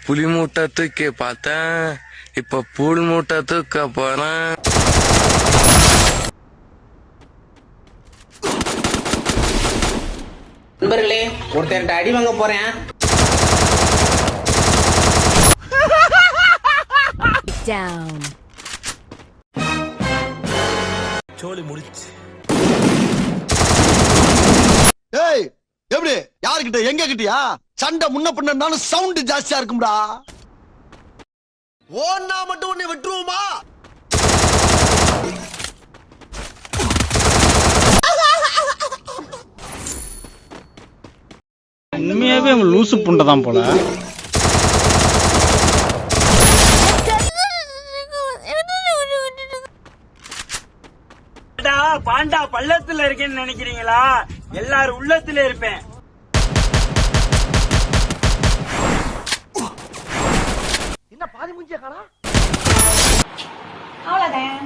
புலி மூட்டை தூக்கி பார்த்தேன், இப்ப புல் மூட்டை தூக்க போறேன். நண்பர்களே, ஒருத்தர்கிட்ட அடி வாங்க போறேன். சோலி முடிச்சு. ஏய், எப்படி யாருக்கிட்ட எங்க கிட்டயா சண்டை முன்ன பின்னாலும் சவுண்ட் ஜாஸ்தியா இருக்கும்டா. ஓன்னா மட்டும் உன்னை விட்டுருவோமா? உண்மையாவே லூசு புண்டதான் போல. பாண்டா பள்ளத்துல இருக்கேன்னு நினைக்கிறீங்களா? எல்லாரும் உள்ளத்துல இருப்பேன். என்ன பாதி முஞ்சிய காணா? அவ்வளவுதான்.